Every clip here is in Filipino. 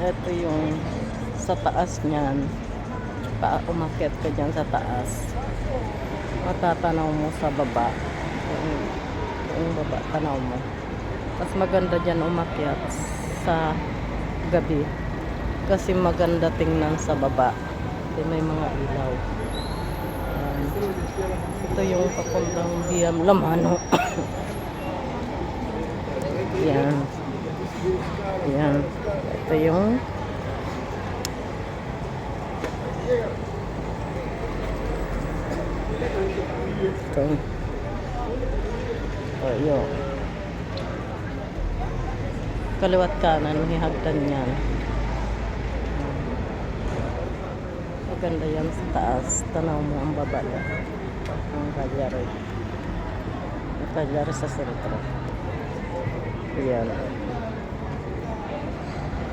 Ito yung sa taas niyan. Umakyat ka dyan sa taas. Matatanaw mo sa baba. Yung baba, tanaw mo. Mas maganda dyan umakyat sa gabi. Kasi maganda tingnan sa baba. Kasi may mga ilaw. Ito yung papuntang Biam Lamano. Yan. Yan. Ito yung ito. O, yun. Kaliwat kanan, hihagdan yan. Maganda yan sa taas. Tanaw mo ang baba yan. Ang Cagliari. Ang Cagliari sa sentro. Yan.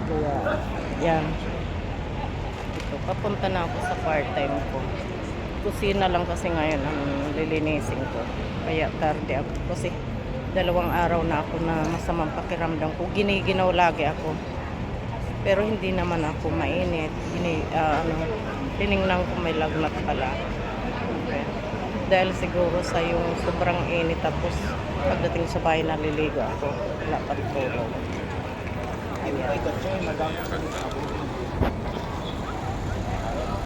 Kaya, yan. Ito, papunta na ako sa part-time ko. Kusina lang kasi ngayon ang lilinisin ko. Kaya tarde ako. Kasi 2 araw na ako na masamang pakiramdam ko. Giniginaw lagi ako. Pero hindi naman ako mainit. Tiningnan ko may lagnat pala. Okay. Dahil siguro sa yung sobrang init, tapos pagdating sa bahay naliligo ako. Wala pa tulog. Ayan.